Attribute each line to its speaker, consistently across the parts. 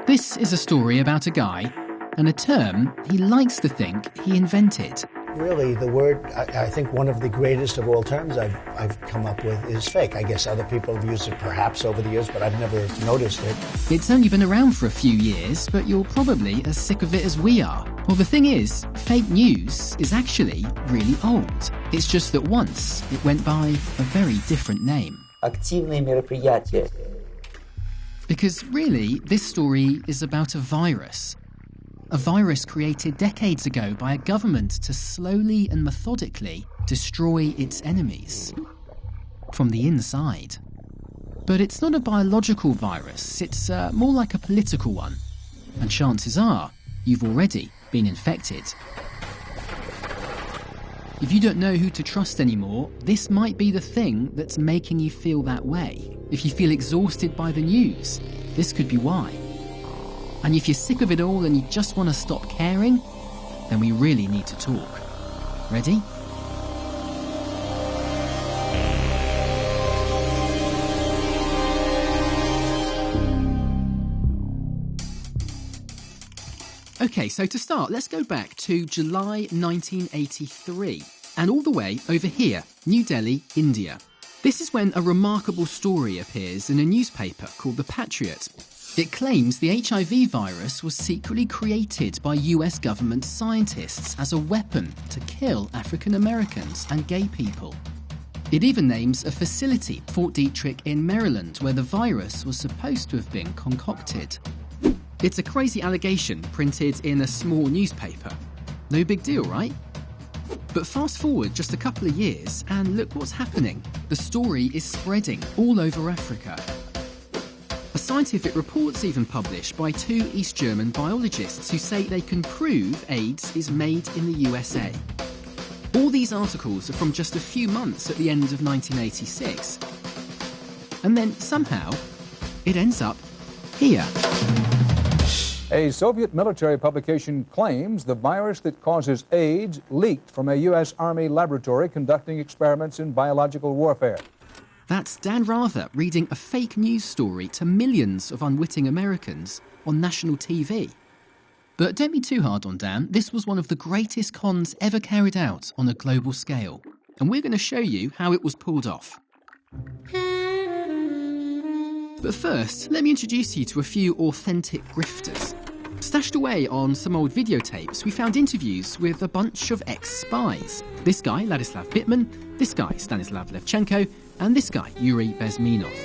Speaker 1: This is a story about a guy and a term he likes to think he invented.
Speaker 2: Really, the word, I think one of the greatest of all terms I've come up with is fake. I guess other people have used it perhaps over the years, but I've never noticed it.
Speaker 1: It's only been around for a few years, but you're probably as sick of it as we are. Well, the thing is, fake news is actually really old. It's just that once it went by a very different name.
Speaker 3: Активные мероприятия.
Speaker 1: Because really, this story is about a virus. A virus created decades ago by a government to slowly and methodically destroy its enemies from the inside. But it's not a biological virus, it's more like a political one. And chances are, you've already been infected. If you don't know who to trust anymore, this might be the thing that's making you feel that way. If you feel exhausted by the news, this could be why. And if you're sick of it all and you just want to stop caring, then we really need to talk. Ready? Okay, so to start, let's go back to July 1983 and all the way over here, New Delhi, India. This is when a remarkable story appears in a newspaper called The Patriot. It claims the HIV virus was secretly created by US government scientists as a weapon to kill African Americans and gay people. It even names a facility, Fort Detrick in Maryland, where the virus was supposed to have been concocted. It's a crazy allegation printed in a small newspaper. No big deal, right? But fast forward just a couple of years and look what's happening. The story is spreading all over Africa. A scientific report's even published by two East German biologists who say they can prove AIDS is made in the USA. All these articles are from just a few months at the end of 1986. And then somehow, it ends up here.
Speaker 4: A Soviet military publication claims the virus that causes AIDS leaked from a U.S. Army laboratory conducting experiments in biological warfare.
Speaker 1: That's Dan Rather reading a fake news story to millions of unwitting Americans on national TV. But don't be too hard on Dan. This was one of the greatest cons ever carried out on a global scale. And we're going to show you how it was pulled off. But first, let me introduce you to a few authentic grifters. Stashed away on some old videotapes, we found interviews with a bunch of ex-spies. This guy, Ladislav Bittman, this guy, Stanislav Levchenko, and this guy, Yuri Bezmenov.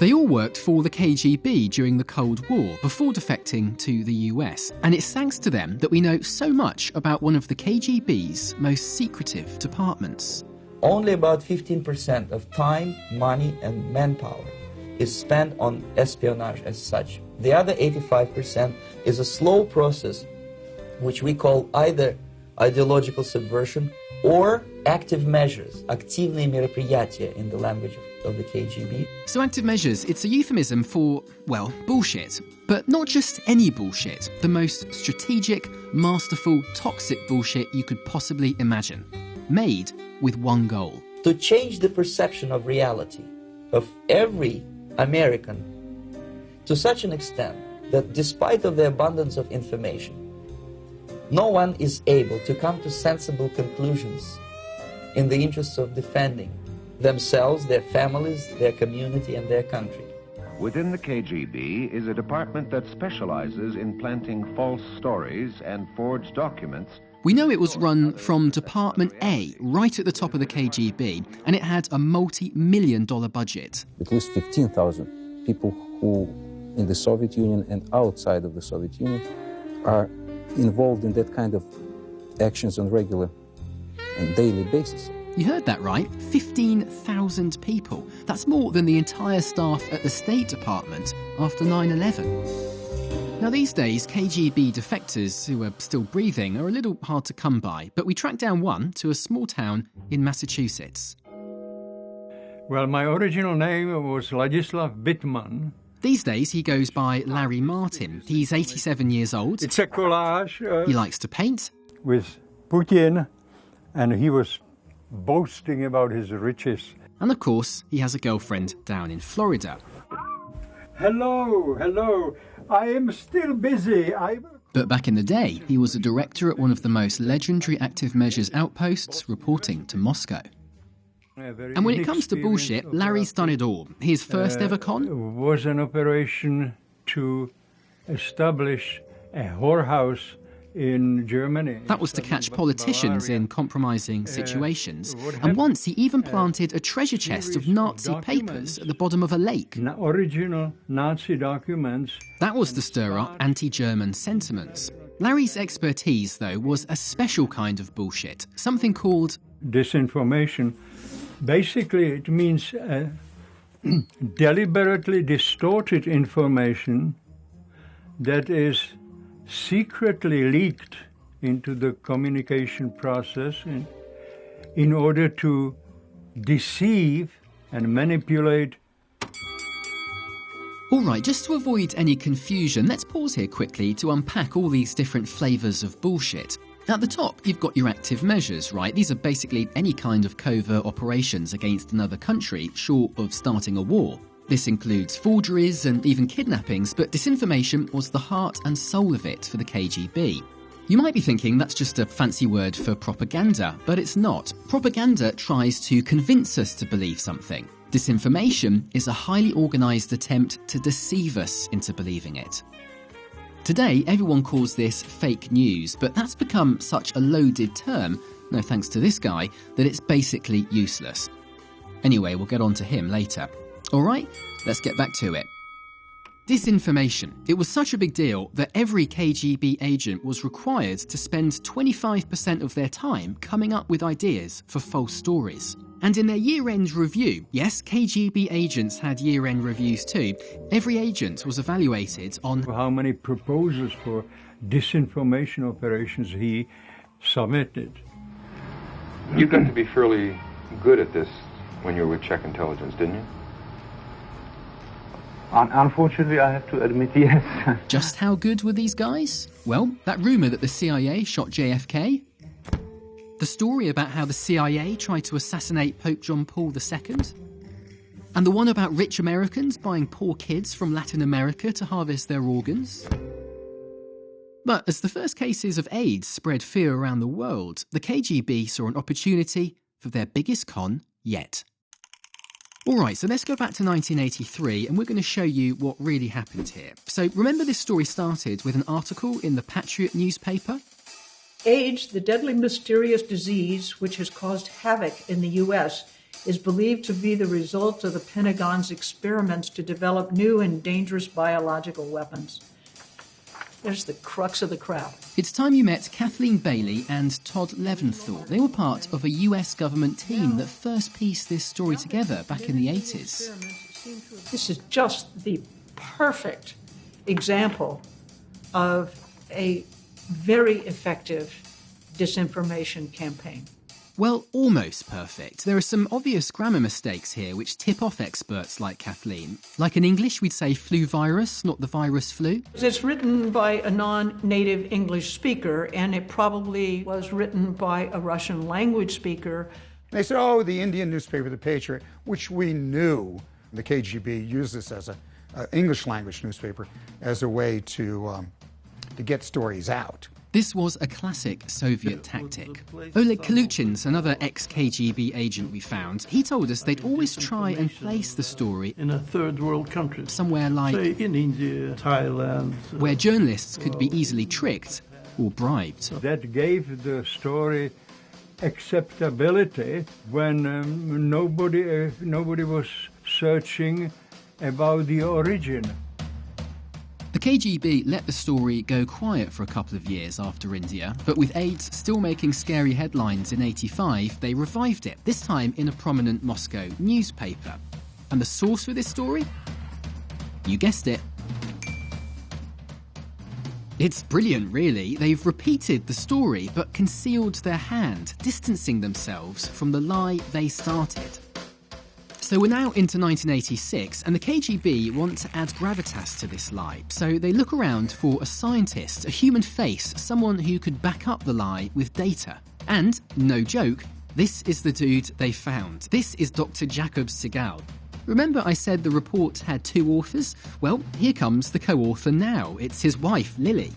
Speaker 1: They all worked for the KGB during the Cold War before defecting to the US, and it's thanks to them that we know so much about one of the KGB's most secretive departments.
Speaker 3: Only about 15% of time, money, and manpower is spent on espionage as such. The other 85% is a slow process which we call either ideological subversion or active measures, активные мероприятия in the language of the KGB.
Speaker 1: So active measures, it's a euphemism for, well, bullshit. But not just any bullshit, the most strategic, masterful, toxic bullshit you could possibly imagine. Made with one goal.
Speaker 3: To change the perception of reality of every American to such an extent that despite of the abundance of information, no one is able to come to sensible conclusions in the interests of defending themselves, their families, their community, and their country.
Speaker 5: Within the KGB is a department that specializes in planting false stories and forged documents.
Speaker 1: We know it was run from Department A, right at the top of the KGB, and it had a multi-million-dollar budget.
Speaker 6: At least 15,000 people who, in the Soviet Union and outside of the Soviet Union, are involved in that kind of actions on regular and daily basis.
Speaker 1: You heard that right, 15,000 people. That's more than the entire staff at the State Department after 9/11. Now these days, KGB defectors who are still breathing are a little hard to come by, but we tracked down one to a small town in Massachusetts.
Speaker 7: Well, my original name was Ladislav Bittman.
Speaker 1: These days, he goes by Larry Martin. He's 87 years old.
Speaker 7: It's a collage.
Speaker 1: He likes to paint.
Speaker 7: With Putin, and he was boasting about his riches.
Speaker 1: And of course, he has a girlfriend down in Florida.
Speaker 7: Hello, hello. I am still busy.
Speaker 1: But back in the day, he was a director at one of the most legendary active measures outposts, reporting to Moscow. And when it comes to bullshit, Larry's done it all. His first ever con
Speaker 7: was an operation to establish a whorehouse in Germany.
Speaker 1: That was to catch politicians in compromising situations. And once he even planted a treasure chest of Nazi papers at the bottom of a lake.
Speaker 7: Original Nazi documents.
Speaker 1: That was to stir up anti-German sentiments. Larry's expertise, though, was a special kind of bullshit, something called
Speaker 7: disinformation. Basically, it means deliberately distorted information that is secretly leaked into the communication process in order to deceive and manipulate.
Speaker 1: All right, just to avoid any confusion, let's pause here quickly to unpack all these different flavours of bullshit. At the top, you've got your active measures, right? These are basically any kind of covert operations against another country, short of starting a war. This includes forgeries and even kidnappings, but disinformation was the heart and soul of it for the KGB. You might be thinking that's just a fancy word for propaganda, but it's not. Propaganda tries to convince us to believe something. Disinformation is a highly organised attempt to deceive us into believing it. Today, everyone calls this fake news, but that's become such a loaded term, no thanks to this guy, that it's basically useless. Anyway, we'll get on to him later. All right, let's get back to it. Disinformation. It was such a big deal that every KGB agent was required to spend 25% of their time coming up with ideas for false stories. And in their year-end review, yes, KGB agents had year-end reviews too, every agent was evaluated on
Speaker 7: how many proposals for disinformation operations he submitted.
Speaker 8: You got to be fairly good at this when you were with Czech intelligence, didn't you?
Speaker 9: Unfortunately, I have to admit, yes.
Speaker 1: Just how good were these guys? Well, that rumour that the CIA shot JFK, the story about how the CIA tried to assassinate Pope John Paul II, and the one about rich Americans buying poor kids from Latin America to harvest their organs. But as the first cases of AIDS spread fear around the world, the KGB saw an opportunity for their biggest con yet. Alright, so let's go back to 1983 and we're going to show you what really happened here. So remember, this story started with an article in the Patriot newspaper?
Speaker 10: AIDS, the deadly mysterious disease which has caused havoc in the U.S., is believed to be the result of the Pentagon's experiments to develop new and dangerous biological weapons. There's the crux of the crowd.
Speaker 1: It's time you met Kathleen Bailey and Todd Leventhal. They were part of a US government team that first pieced this story together back in the 80s.
Speaker 10: This is just the perfect example of a very effective disinformation campaign.
Speaker 1: Well, almost perfect. There are some obvious grammar mistakes here which tip off experts like Kathleen. Like in English, we'd say flu virus, not the virus flu.
Speaker 10: It's written by a non-native English speaker, and it probably was written by a Russian language speaker.
Speaker 11: They said, oh, the Indian newspaper, The Patriot, which we knew the KGB used this as an English language newspaper as a way to get stories out.
Speaker 1: This was a classic Soviet tactic. Oleg Kaluchin's another ex-KGB agent we found. He told us they'd always try and place the story
Speaker 12: in a third world country,
Speaker 1: somewhere like,
Speaker 12: say, in India, Thailand,
Speaker 1: where journalists could be easily tricked or bribed.
Speaker 7: That gave the story acceptability when nobody was searching about the origin.
Speaker 1: The KGB let the story go quiet for a couple of years after India, but with AIDS still making scary headlines in '85, they revived it, this time in a prominent Moscow newspaper. And the source for this story? You guessed it. It's brilliant, really. They've repeated the story, but concealed their hand, distancing themselves from the lie they started. So we're now into 1986, and the KGB want to add gravitas to this lie. So they look around for a scientist, a human face, someone who could back up the lie with data. And, no joke, this is the dude they found. This is Dr. Jacob Segal. Remember I said the report had two authors? Well, here comes the co-author now. It's his wife, Lily.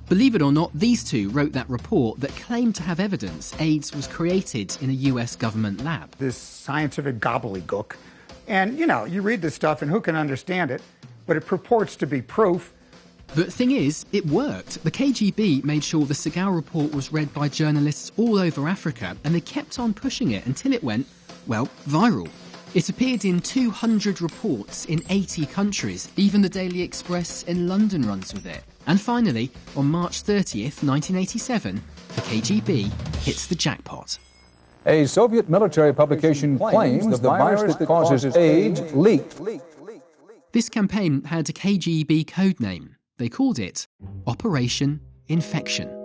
Speaker 1: Believe it or not, these two wrote that report that claimed to have evidence AIDS was created in a US government lab.
Speaker 11: This scientific gobbledygook. And, you read this stuff and who can understand it? But it purports to be proof.
Speaker 1: The thing is, it worked. The KGB made sure the Segal report was read by journalists all over Africa, and they kept on pushing it until it went, well, viral. It appeared in 200 reports in 80 countries. Even the Daily Express in London runs with it. And finally, on March 30th, 1987, the KGB hits the jackpot.
Speaker 4: A Soviet military publication claims the virus that causes AIDS leaked.
Speaker 1: This campaign had a KGB code name. They called it Operation InfeKtion.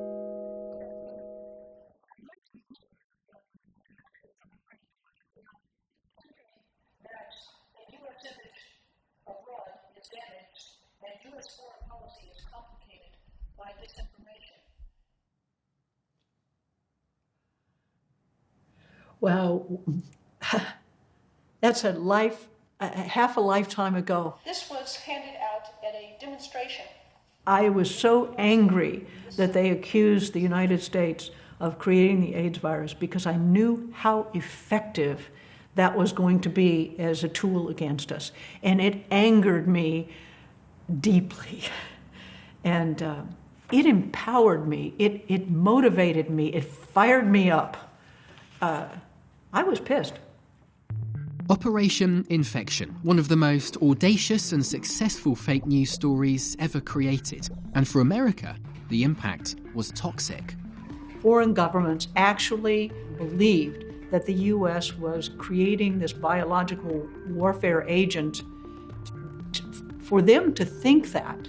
Speaker 10: Well, that's half a lifetime ago.
Speaker 13: This was handed out at a demonstration.
Speaker 10: I was so angry that they accused the United States of creating the AIDS virus because I knew how effective that was going to be as a tool against us. And it angered me deeply. And it empowered me. It motivated me. It fired me up. I was pissed.
Speaker 1: Operation InfeKtion, one of the most audacious and successful fake news stories ever created. And for America, the impact was toxic.
Speaker 10: Foreign governments actually believed that the U.S. was creating this biological warfare agent. For them to think that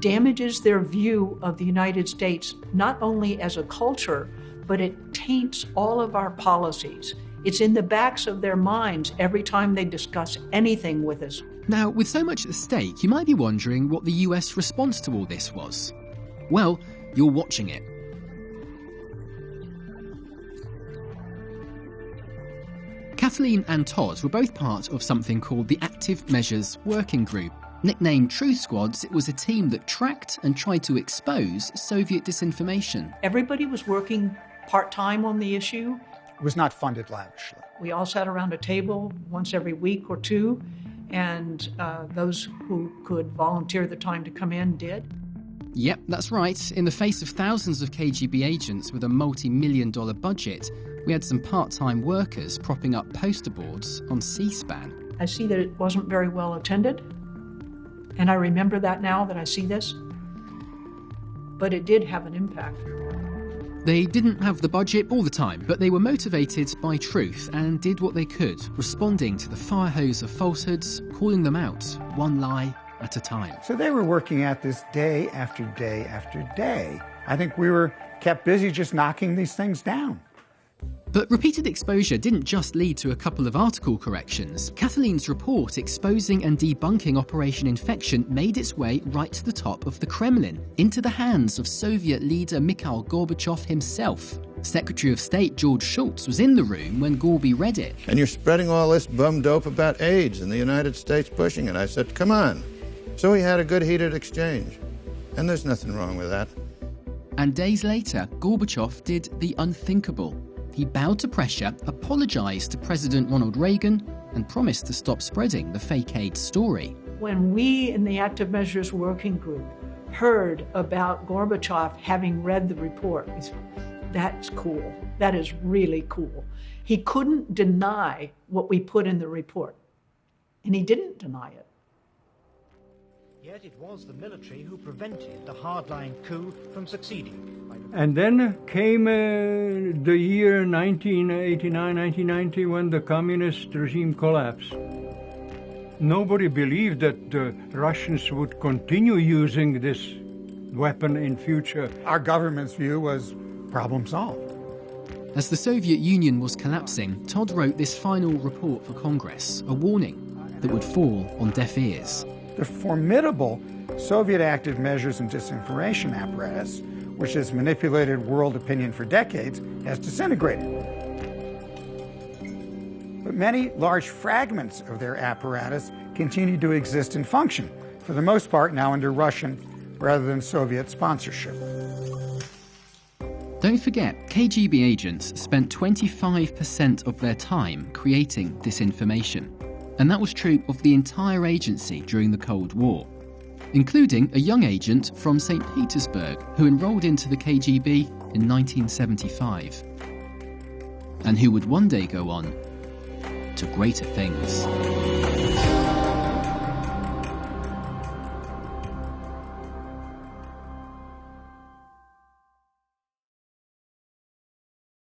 Speaker 10: damages their view of the United States, not only as a culture, but it taints all of our policies. It's in the backs of their minds every time they discuss anything with us.
Speaker 1: Now, with so much at stake, you might be wondering what the US response to all this was. Well, you're watching it. Kathleen and Todd were both part of something called the Active Measures Working Group. Nicknamed Truth Squads, it was a team that tracked and tried to expose Soviet disinformation.
Speaker 10: Everybody was working part-time on the issue.
Speaker 11: It was not funded lavishly.
Speaker 10: We all sat around a table once every week or two, and those who could volunteer the time to come in did.
Speaker 1: Yep, that's right. In the face of thousands of KGB agents with a multi-million-dollar budget, we had some part-time workers propping up poster boards on C-SPAN.
Speaker 10: I see that it wasn't very well attended, and I remember that now that I see this, but it did have an impact.
Speaker 1: They didn't have the budget all the time, but they were motivated by truth and did what they could, responding to the fire hose of falsehoods, calling them out, one lie at a time.
Speaker 11: So they were working at this day after day after day. I think we were kept busy just knocking these things down.
Speaker 1: But repeated exposure didn't just lead to a couple of article corrections. Kathleen's report exposing and debunking Operation InfeKtion made its way right to the top of the Kremlin, into the hands of Soviet leader Mikhail Gorbachev himself. Secretary of State George Shultz was in the room when Gorby read it.
Speaker 14: And you're spreading all this bum dope about AIDS and the United States pushing it. I said, come on. So we had a good heated exchange. And there's nothing wrong with that.
Speaker 1: And days later, Gorbachev did the unthinkable. He bowed to pressure, apologized to President Ronald Reagan, and promised to stop spreading the fake AIDS story.
Speaker 10: When we in the Active Measures Working Group heard about Gorbachev having read the report, we said, that's cool. That is really cool. He couldn't deny what we put in the report, and he didn't deny it.
Speaker 15: Yet it was the military who prevented the hardline coup from succeeding.
Speaker 7: And then came the year 1989, 1990, when the communist regime collapsed. Nobody believed that the Russians would continue using this weapon in future.
Speaker 11: Our government's view was problem solved.
Speaker 1: As the Soviet Union was collapsing, Todd wrote this final report for Congress, a warning that would fall on deaf ears.
Speaker 11: The formidable Soviet active measures and disinformation apparatus, which has manipulated world opinion for decades, has disintegrated. But many large fragments of their apparatus continue to exist and function, for the most part now under Russian rather than Soviet sponsorship.
Speaker 1: Don't forget, KGB agents spent 25% of their time creating disinformation. And that was true of the entire agency during the Cold War, including a young agent from St. Petersburg who enrolled into the KGB in 1975, and who would one day go on to greater things.